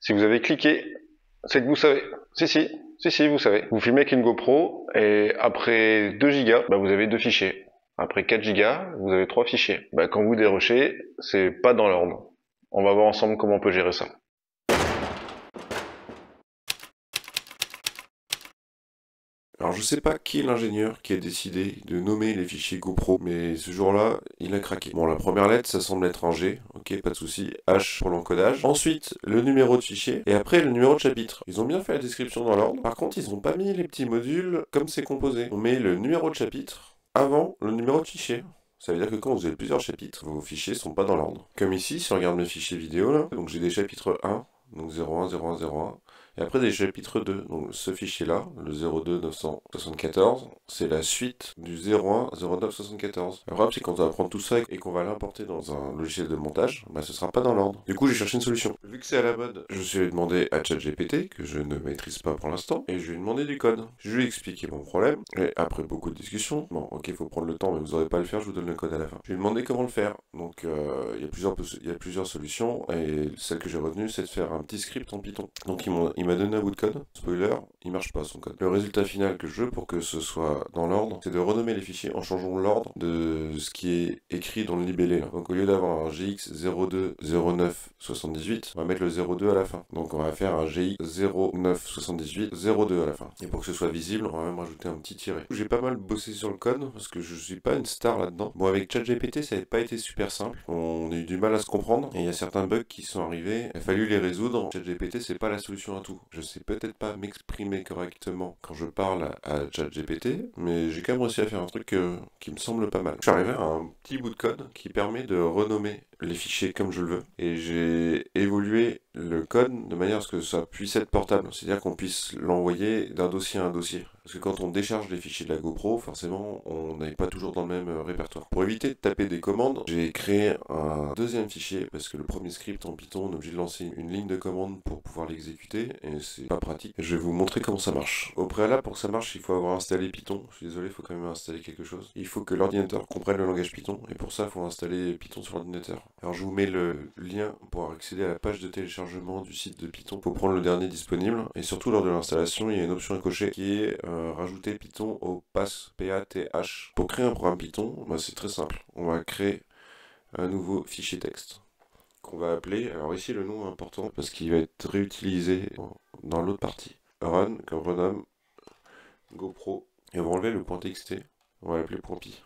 Si vous avez cliqué, c'est que vous savez. Si, vous savez. Vous filmez avec une GoPro et après 2 gigas, bah, vous avez 2 fichiers. Après 4 gigas, vous avez 3 fichiers. Bah, quand vous dérochez, c'est pas dans l'ordre. On va voir ensemble comment on peut gérer ça. Alors je sais pas qui est l'ingénieur qui a décidé de nommer les fichiers GoPro, mais ce jour-là, il a craqué. Bon, la première lettre, ça semble être un G, ok, pas de souci, H pour l'encodage. Ensuite, le numéro de fichier, et après le numéro de chapitre. Ils ont bien fait la description dans l'ordre, par contre, ils ont pas mis les petits modules comme c'est composé. On met le numéro de chapitre avant le numéro de fichier. Ça veut dire que quand vous avez plusieurs chapitres, vos fichiers sont pas dans l'ordre. Comme ici, si on regarde mes fichiers vidéo là, donc j'ai des chapitres 1, donc 01, 01, 01, et après des chapitres 2. Donc ce fichier-là, le 02 974, c'est la suite du 01 09 74. Le problème, c'est quand on va prendre tout ça et qu'on va l'importer dans un logiciel de montage, bah ce sera pas dans l'ordre. Du coup, j'ai cherché une solution. Vu que c'est à la mode, je suis allé demander à ChatGPT, que je ne maîtrise pas pour l'instant, et je lui ai demandé du code. Je lui ai expliqué mon problème, et après beaucoup de discussions, bon, ok, faut prendre le temps, mais vous n'aurez pas à le faire, je vous donne le code à la fin. Je lui ai demandé comment le faire. Donc, il y a plusieurs solutions, et celle que j'ai retenue, c'est de faire un petit script en Python. Donc, il m'a donné un bout de code. Spoiler, il marche pas son code. Le résultat final que je veux pour que ce soit dans l'ordre, c'est de renommer les fichiers en changeant l'ordre de ce qui est écrit dans le libellé. Là. Donc au lieu d'avoir un GX 02 09 78, on va mettre le 02 à la fin. Donc on va faire un GX 09 78 02 à la fin. Et pour que ce soit visible, on va même rajouter un petit tiret. J'ai pas mal bossé sur le code parce que je suis pas une star là-dedans. Bon, avec ChatGPT, ça n'a pas été super simple. On a eu du mal à se comprendre et il y a certains bugs qui sont arrivés. Il a fallu les résoudre. ChatGPT, c'est pas la solution à tout. Je sais peut-être pas m'exprimer correctement quand je parle à ChatGPT, mais j'ai quand même réussi à faire un truc qui me semble pas mal. Je suis arrivé à un petit bout de code qui permet de renommer les fichiers comme je le veux, et j'ai évolué le code de manière à ce que ça puisse être portable, c'est-à-dire qu'on puisse l'envoyer d'un dossier à un dossier. Parce que quand on décharge les fichiers de la GoPro, forcément, on n'est pas toujours dans le même répertoire. Pour éviter de taper des commandes, j'ai créé un deuxième fichier, parce que le premier script en Python, on est obligé de lancer une ligne de commande pour pouvoir l'exécuter, et c'est pas pratique. Je vais vous montrer comment ça marche. Au préalable, pour que ça marche, il faut avoir installé Python. Je suis désolé, il faut quand même installer quelque chose. Il faut que l'ordinateur comprenne le langage Python, et pour ça, il faut installer Python sur l'ordinateur. Alors je vous mets le lien pour accéder à la page de téléchargement du site de Python. Il faut prendre le dernier disponible, et surtout lors de l'installation, il y a une option à cocher qui est rajouter Python au PATH. Pour créer un programme Python, bah, c'est très simple. On va créer un nouveau fichier texte qu'on va appeler, alors ici le nom est important parce qu'il va être réutilisé dans l'autre partie. Run, comme renomme, GoPro, et on va enlever le .txt, on va l'appeler .py.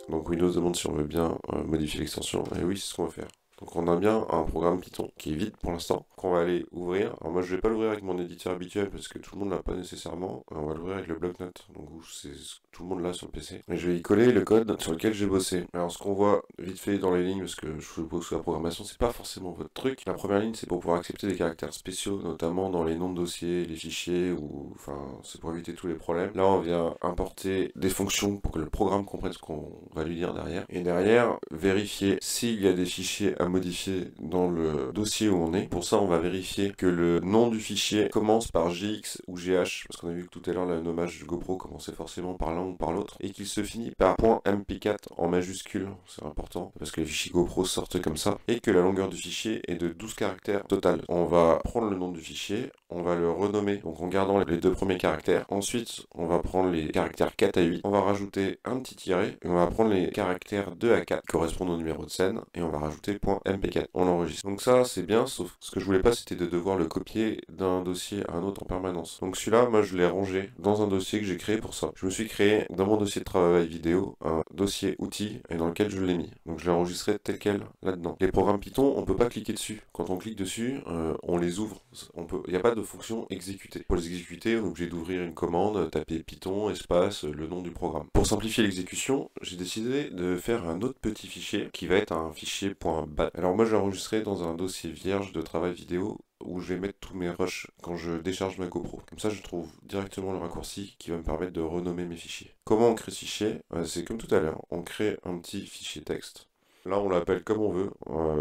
Donc Windows demande si on veut bien modifier l'extension, et oui, c'est ce qu'on va faire. Donc on a bien un programme Python qui est vide pour l'instant, qu'on va aller ouvrir. Alors moi je vais pas l'ouvrir avec mon éditeur habituel parce que tout le monde l'a pas nécessairement. On va l'ouvrir avec le bloc-notes, donc c'est tout le monde l'a sur le PC. Et je vais y coller le code sur lequel j'ai bossé. Alors ce qu'on voit vite fait dans les lignes, parce que je suppose que la programmation c'est pas forcément votre truc. La première ligne c'est pour pouvoir accepter des caractères spéciaux, notamment dans les noms de dossiers, les fichiers, ou enfin c'est pour éviter tous les problèmes. Là on vient importer des fonctions pour que le programme comprenne ce qu'on va lui dire derrière. Et derrière, vérifier s'il y a des fichiers à modifier dans le dossier où on est. Pour ça, on va vérifier que le nom du fichier commence par GX ou GH, parce qu'on a vu que tout à l'heure, le nommage de GoPro commençait forcément par l'un ou par l'autre, et qu'il se finit par .mp4 en majuscule, c'est important, parce que les fichiers GoPro sortent comme ça, et que la longueur du fichier est de 12 caractères total. On va prendre le nom du fichier, on va le renommer, donc en gardant les deux premiers caractères. Ensuite, on va prendre les caractères 4 à 8, on va rajouter un petit tiret, et on va prendre les caractères 2 à 4, qui correspondent au numéro de scène, et on va rajouter .mp4. On l'enregistre. Donc ça, c'est bien, sauf ce que je voulais pas, c'était de devoir le copier d'un dossier à un autre en permanence. Donc celui-là, moi, je l'ai rangé dans un dossier que j'ai créé pour ça. Je me suis créé, dans mon dossier de travail vidéo, un dossier outils, et dans lequel je l'ai mis. Donc je l'ai enregistré tel quel, là-dedans. Les programmes Python, on peut pas cliquer dessus. Quand on clique dessus, on les ouvre. Il n'y a pas de fonction exécuter. Pour les exécuter, on est obligé d'ouvrir une commande, taper Python, espace, le nom du programme. Pour simplifier l'exécution, j'ai décidé de faire un autre petit fichier, qui va être un fichier .bat. Alors moi, je l'ai enregistré dans un dossier vierge de travail vidéo où je vais mettre tous mes rushs quand je décharge ma GoPro. Comme ça, je trouve directement le raccourci qui va me permettre de renommer mes fichiers. Comment on crée ce fichier? C'est comme tout à l'heure, on crée un petit fichier texte. Là, on l'appelle comme on veut,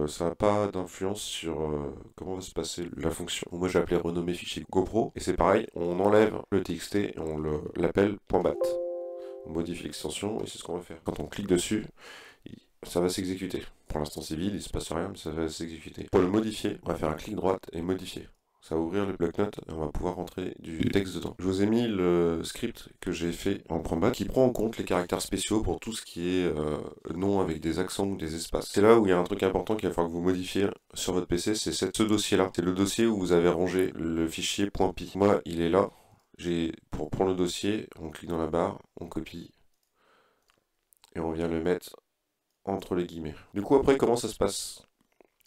ça n'a pas d'influence sur comment va se passer la fonction. Moi, j'ai appelé renommer fichier GoPro, et c'est pareil, on enlève le txt et on l'appelle .bat. On modifie l'extension, et c'est ce qu'on va faire. Quand on clique dessus, ça va s'exécuter. Pour l'instant c'est vide, il se passe rien, mais ça va s'exécuter. Pour le modifier, on va faire un clic droit et modifier. Ça va ouvrir le bloc-notes et on va pouvoir rentrer du texte dedans. Je vous ai mis le script que j'ai fait en .bat qui prend en compte les caractères spéciaux pour tout ce qui est nom avec des accents ou des espaces. C'est là où il y a un truc important qu'il va falloir que vous modifiez sur votre PC, c'est ce dossier-là. C'est le dossier où vous avez rangé le fichier .py. Moi, il est là. Pour prendre le dossier, on clique dans la barre, on copie et on vient le mettre entre les guillemets. Du coup, après, comment ça se passe?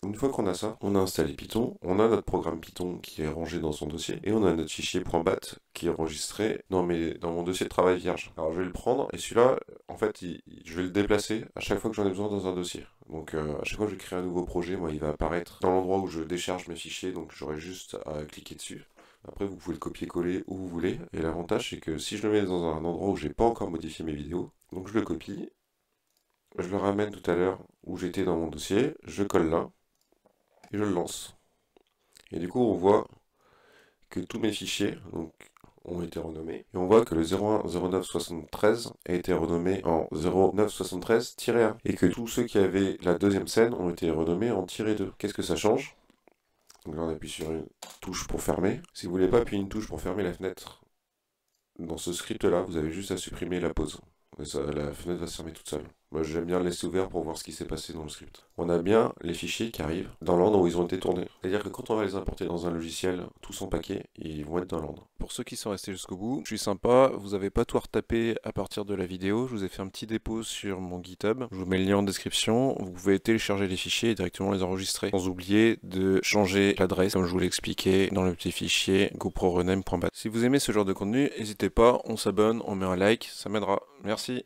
Une fois qu'on a ça, on a installé Python, on a notre programme Python qui est rangé dans son dossier, et on a notre fichier .bat qui est enregistré dans mon dossier de travail vierge. Alors je vais le prendre, et celui-là, en fait, je vais le déplacer à chaque fois que j'en ai besoin dans un dossier. Donc à chaque fois que je crée un nouveau projet, moi, il va apparaître dans l'endroit où je décharge mes fichiers, donc j'aurai juste à cliquer dessus. Après, vous pouvez le copier-coller où vous voulez, et l'avantage, c'est que si je le mets dans un endroit où j'ai pas encore modifié mes vidéos, donc je le copie, je le ramène tout à l'heure où j'étais dans mon dossier, je colle là, et je le lance. Et du coup, on voit que tous mes fichiers ont été renommés. Et on voit que le 010973 a été renommé en 0973-1. Et que tous ceux qui avaient la deuxième scène ont été renommés en -2. Qu'est-ce que ça change? Donc là, on appuie sur une touche pour fermer. Si vous voulez pas appuyer une touche pour fermer la fenêtre, dans ce script-là, vous avez juste à supprimer la pause. Et ça, la fenêtre va se fermer toute seule. Moi j'aime bien le laisser ouvert pour voir ce qui s'est passé dans le script. On a bien les fichiers qui arrivent dans l'ordre où ils ont été tournés. C'est-à-dire que quand on va les importer dans un logiciel, tous en paquet, ils vont être dans l'ordre. Pour ceux qui sont restés jusqu'au bout, je suis sympa, vous n'avez pas tout à retaper à partir de la vidéo, je vous ai fait un petit dépôt sur mon GitHub, je vous mets le lien en description, vous pouvez télécharger les fichiers et directement les enregistrer, sans oublier de changer l'adresse comme je vous l'ai expliqué dans le petit fichier goprorename.bat. Si vous aimez ce genre de contenu, n'hésitez pas, on s'abonne, on met un like, ça m'aidera. Merci.